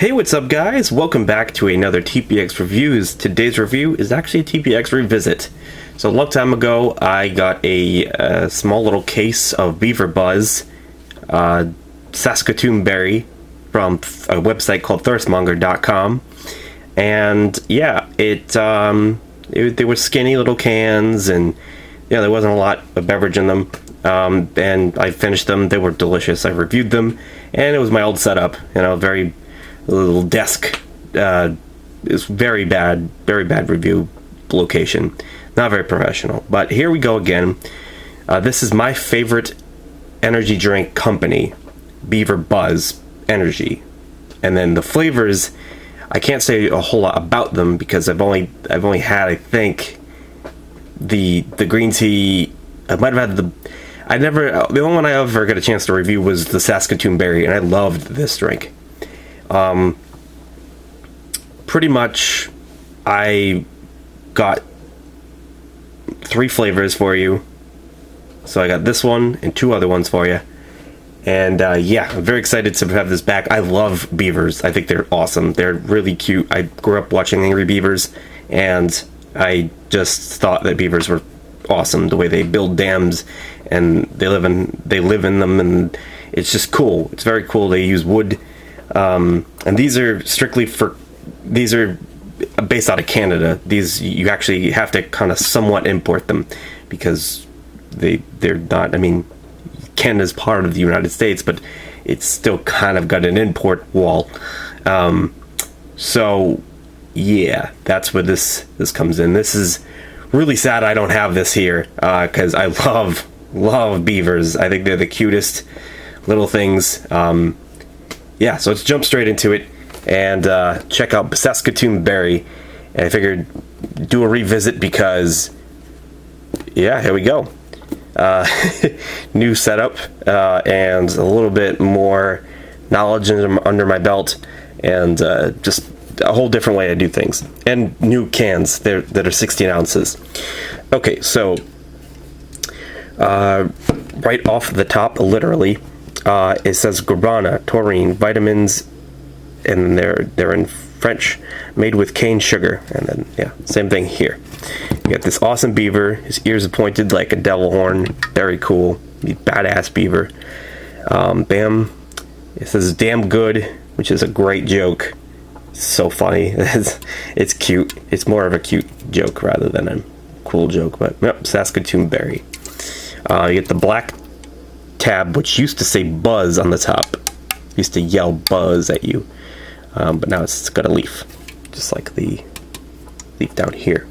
Hey, what's up guys? Welcome back to another TPX Reviews. Today's review is actually a TPX revisit. So a long time ago, I got a small little case of Beaver Buzz, Saskatoon berry from a website called thirstmonger.com. And yeah, they were skinny little cans, and there wasn't a lot of beverage in them. And I finished them. They were delicious. I reviewed them, and it was my old setup. Very little desk. It's very bad review location. Not very professional. But here we go again. This is my favorite energy drink company, Beaver Buzz Energy. And then the flavors, I can't say a whole lot about them because I've only had, I think, the green tea. I might have had the only one I ever got a chance to review was the Saskatoon berry, and I loved this drink. Pretty much I got 3 flavors for you. So I got this one and 2 other ones for you. And yeah, I'm very excited to have this back. I love beavers. I think they're awesome. They're really cute. I grew up watching Angry Beavers, and I just thought that beavers were awesome. The way they build dams and they live in them, and it's just cool. It's very cool. They use wood. And these are based out of Canada. These, you actually have to kind of somewhat import them because they're not, Canada's part of the United States, but it's still kind of got an import wall. So yeah, that's where this comes in. This is really sad I don't have this here, because I love beavers. I think they're the cutest little things. Yeah, so let's jump straight into it and check out Saskatoon berry. And I figured do a revisit because, yeah, here we go. New setup and a little bit more knowledge under my belt, and just a whole different way to do things. And new cans that are 16 ounces. Okay, so right off the top, literally, it says guarana, taurine, vitamins, and they're in French, made with cane sugar. And then yeah, same thing here. You got this awesome beaver. His ears are pointed like a devil horn. Very cool. Badass beaver. Bam. It says damn good, which is a great joke. It's so funny. It's cute. It's more of a cute joke rather than a cool joke. But yep, Saskatoon berry. You get the black tab, which used to say buzz on the top. Used to yell buzz at you, but now it's got a leaf, just like the leaf down here.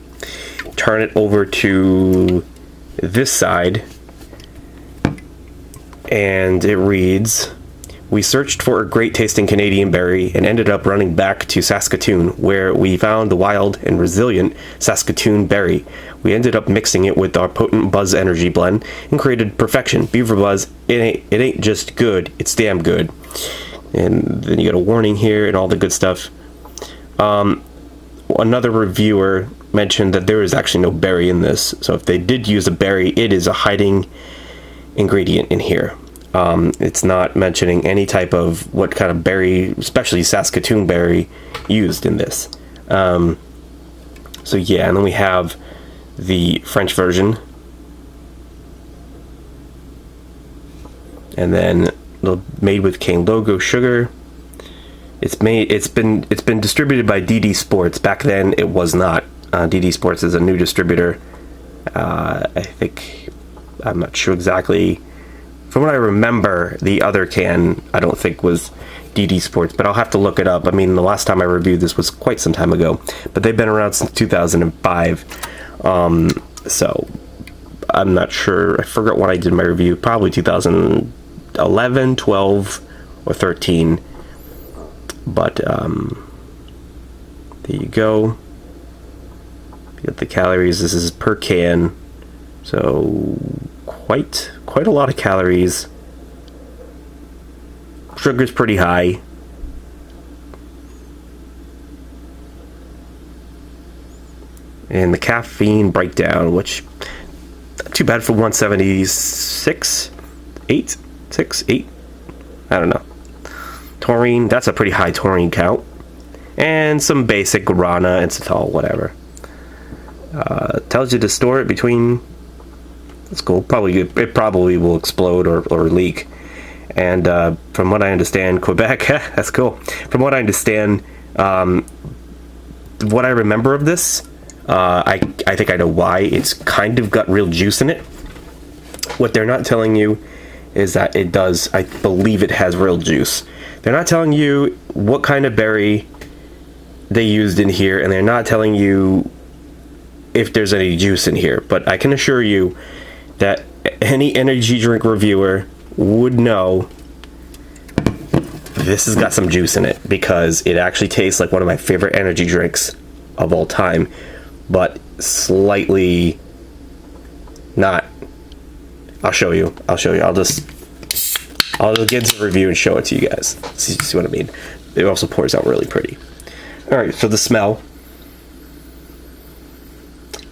Turn it over to this side, and it reads, "We searched for a great tasting Canadian berry and ended up running back to Saskatoon, where we found the wild and resilient Saskatoon berry. We ended up mixing it with our potent Buzz Energy blend and created perfection. Beaver Buzz, it ain't just good, it's damn good." And then you got a warning here and all the good stuff. Another reviewer mentioned that there is actually no berry in this, so if they did use a berry, it is a hiding ingredient in here. It's not mentioning any type of what kind of berry, especially Saskatoon berry, used in this. So yeah, and then we have the French version, and then the made with cane logo sugar. It's been distributed by DD Sports. Back then it was not. DD Sports is a new distributor. I'm not sure exactly. From what I remember, the other can I don't think was DD Sports, but I'll have to look it up. The last time I reviewed this was quite some time ago, but they've been around since 2005. So I'm not sure. I forgot when I did my review. Probably 2011, 12, or 13. But there you go. You got the calories. This is per can, so quite a lot of calories. Sugar's pretty high. And the caffeine breakdown, which not too bad for 176, 8, 6, 8. I don't know. Taurine, that's a pretty high taurine count. And some basic guarana, inositol, whatever. Tells you to store it between... That's cool. It probably will explode or leak. And from what I understand, Quebec, that's cool. From what I understand, what I remember of this, I think I know why. It's kind of got real juice in it. What they're not telling you is that it does, I believe it has real juice. They're not telling you what kind of berry they used in here, and they're not telling you if there's any juice in here. But I can assure you that any energy drink reviewer would know this has got some juice in it, because it actually tastes like one of my favorite energy drinks of all time, but slightly not. I'll show you. I'll just get to the review and show it to you guys. See what I mean? It also pours out really pretty. Alright, so the smell.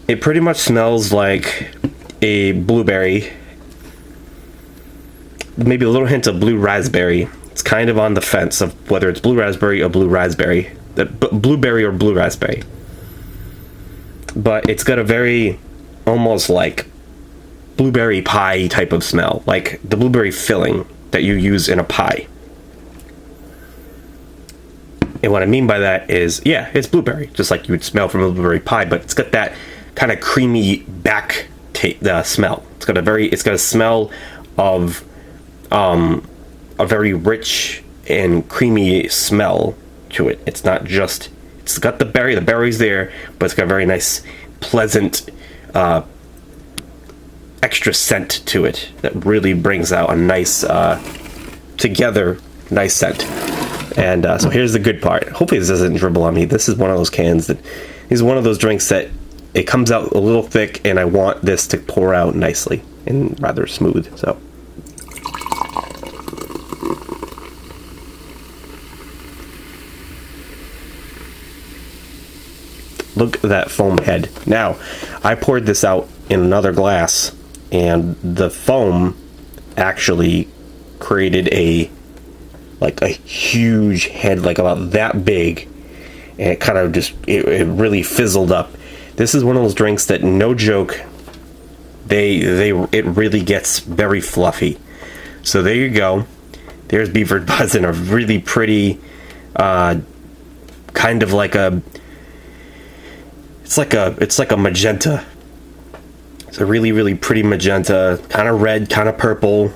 It pretty much smells like a blueberry. Maybe a little hint of blue raspberry. It's kind of on the fence of whether it's blue raspberry or blue raspberry. Blueberry or blue raspberry. But it's got a very, almost like blueberry pie type of smell. Like the blueberry filling that you use in a pie. And what I mean by that is, yeah, it's blueberry, just like you would smell from a blueberry pie, but it's got that kind of creamy back smell. It's got a smell of a very rich and creamy smell to it. It's not just, it's got the berry's there, but it's got a very nice, pleasant, extra scent to it that really brings out a nice, together, nice scent. And so here's the good part. Hopefully this doesn't dribble on me. This is one of those cans that is one of those drinks that it comes out a little thick, and I want this to pour out nicely and rather smooth. So look at that foam head. Now, I poured this out in another glass, and the foam actually created a huge head, like about that big, and it kind of just, it really fizzled up. This is one of those drinks that, no joke, it really gets very fluffy. So there you go. There's Beaver Buzz in a really pretty, kind of like a, it's like a magenta. It's a really, really pretty magenta, kind of red, kind of purple.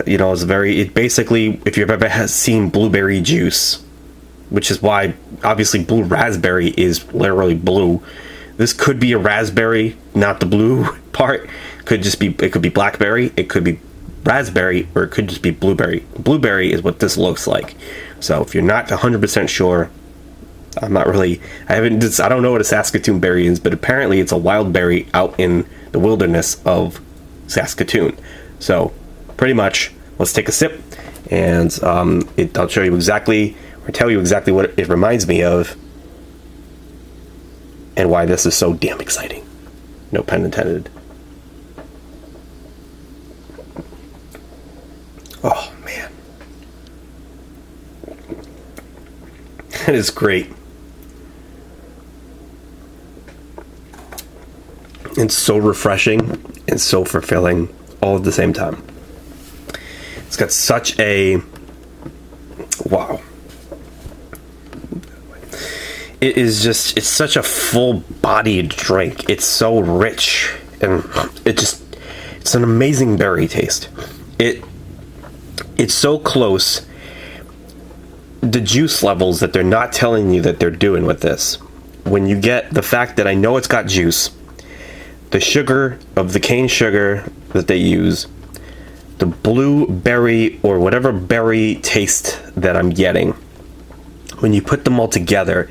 You know, it basically, if you've ever seen blueberry juice, which is why obviously blue raspberry is literally blue. This could be a raspberry, not the blue part. It could be blackberry, it could be raspberry, or it could just be blueberry. Blueberry is what this looks like. So if you're not 100% sure, I don't know what a Saskatoon berry is, but apparently it's a wild berry out in the wilderness of Saskatoon. So pretty much, let's take a sip, and I'll show you exactly, or tell you exactly what it reminds me of, and why this is so damn exciting. No pun intended. Oh man, that is great. It's so refreshing and so fulfilling all at the same time. It's got such a, wow. It's such a full-bodied drink. It's so rich, and it's an amazing berry taste. It's so close. The juice levels that they're not telling you that they're doing with this. When you get the fact that I know it's got juice, the sugar of the cane sugar that they use, the blueberry or whatever berry taste that I'm getting, when you put them all together,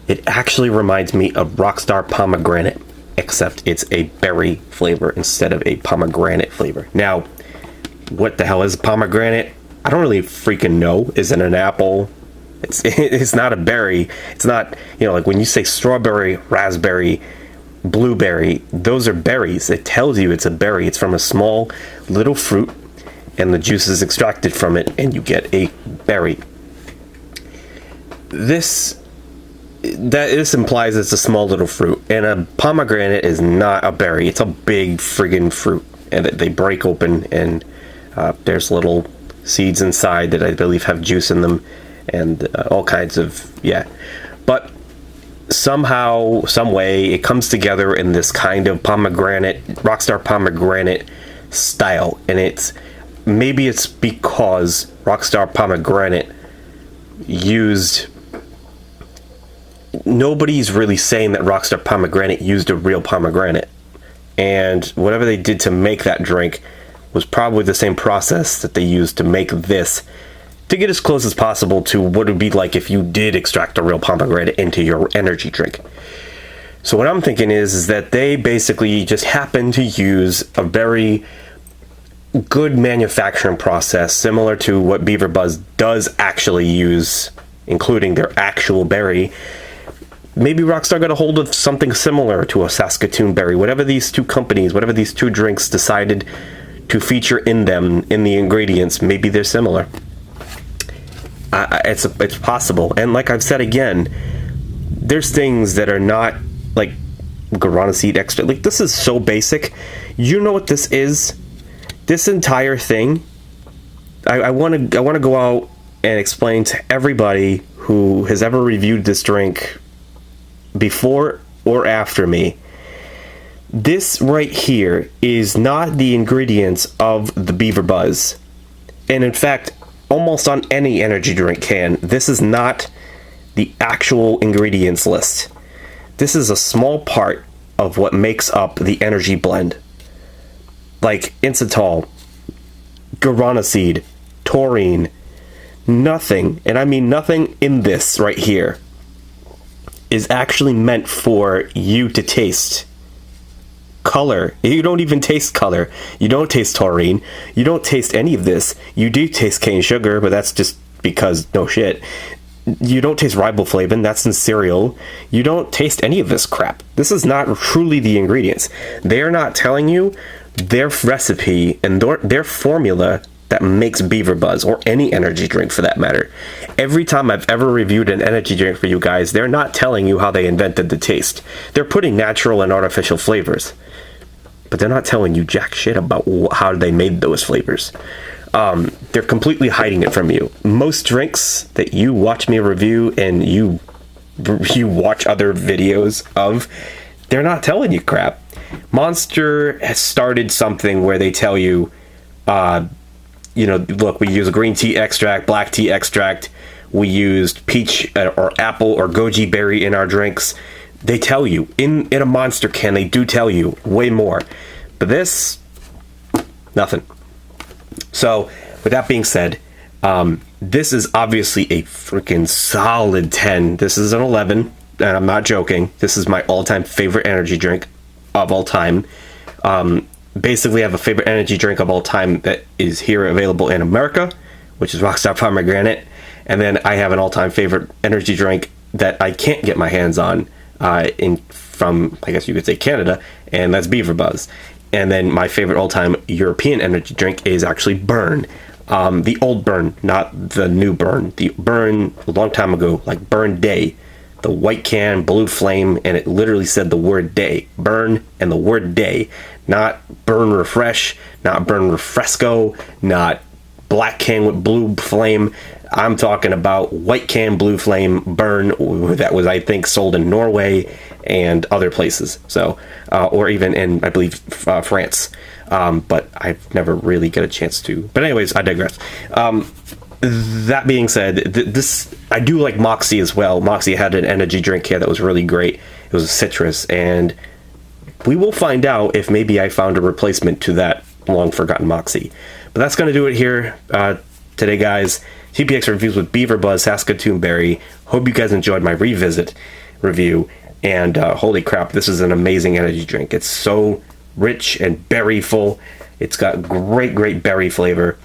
it actually reminds me of Rockstar Pomegranate, except it's a berry flavor instead of a pomegranate flavor. Now, what the hell is pomegranate? I don't really freaking know. Is it an apple? It's not a berry. It's not, like when you say strawberry, raspberry, blueberry, those are berries. It tells you it's a berry. It's from a small little fruit, and the juice is extracted from it, and you get a berry. this implies it's a small little fruit, and a pomegranate is not a berry. It's a big friggin' fruit, and they break open, and there's little seeds inside that I believe have juice in them, and all kinds of, yeah. But somehow, some way, it comes together in this kind of pomegranate, Rockstar pomegranate style, and maybe it's because Rockstar pomegranate used... Nobody's really saying that Rockstar pomegranate used a real pomegranate, and whatever they did to make that drink was probably the same process that they used to make this, to get as close as possible to what it would be like if you did extract a real pomegranate into your energy drink. So what I'm thinking is that they basically just happen to use a very good manufacturing process similar to what Beaver Buzz does actually use, including their actual berry. Maybe Rockstar got a hold of something similar to a Saskatoon berry. Whatever these two companies, whatever these two drinks decided to feature in them, in the ingredients, maybe they're similar. It's possible. And like I've said again, there's things that are not like guarana seed extract. Like, this is so basic. You know what this is? This entire thing, I want to go out and explain to everybody who has ever reviewed this drink before or after me. This right here is not the ingredients of the Beaver Buzz. And in fact, almost on any energy drink can, this is not the actual ingredients list. This is a small part of what makes up the energy blend. Like inositol, guarana seed, taurine, nothing, and I mean nothing in this right here, is actually meant for you to taste color. You don't even taste color. You don't taste taurine. You don't taste any of this. You do taste cane sugar, but that's just because no shit. You don't taste riboflavin. That's in cereal. You don't taste any of this crap. This is not truly the ingredients. They're not telling you their recipe and their formula that makes Beaver Buzz, or any energy drink for that matter. Every time I've ever reviewed an energy drink for you guys, they're not telling you how they invented the taste. They're putting natural and artificial flavors, but they're not telling you jack shit about how they made those flavors. They're completely hiding it from you. Most drinks that you watch me review and you watch other videos of, they're not telling you crap. Monster has started something where they tell you, look, we use green tea extract, black tea extract, we used peach or apple or goji berry in our drinks. They tell you, in a Monster can, they do tell you way more. But this, nothing. So, with that being said, this is obviously a freaking solid 10. This is an 11, and I'm not joking. This is my all-time favorite energy drink of all time. Basically, I have a favorite energy drink of all time that is here available in America, which is Rockstar Pomegranate. And then I have an all-time favorite energy drink that I can't get my hands on from, I guess you could say, Canada, and that's Beaver Buzz. And then my favorite all-time European energy drink is actually Burn. The old Burn, not the new Burn. The Burn a long time ago, like Burn Day. The white can, blue flame, and it literally said the word day. Burn and the word day. Not Burn Refresh, not Burn Refresco, not black can with blue flame. I'm talking about white can, blue flame, Burn, that was, I think, sold in Norway and other places. So, or even in, I believe, France. But I've never really got a chance to. But anyways, I digress. That being said, this, I do like Moxie as well. Moxie had an energy drink here that was really great. It was a citrus, and we will find out if maybe I found a replacement to that long forgotten Moxie. But that's going to do it here today, guys. TPX reviews with Beaver Buzz Saskatoon Berry. Hope you guys enjoyed my revisit review. And holy crap, this is an amazing energy drink. It's so rich and berry full. It's got great berry flavor.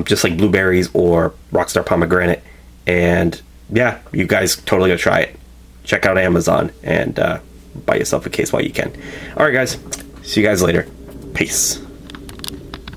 Just like blueberries or Rockstar Pomegranate. And yeah, you guys totally gotta try it. Check out Amazon and buy yourself a case while you can. Alright guys, see you guys later. Peace.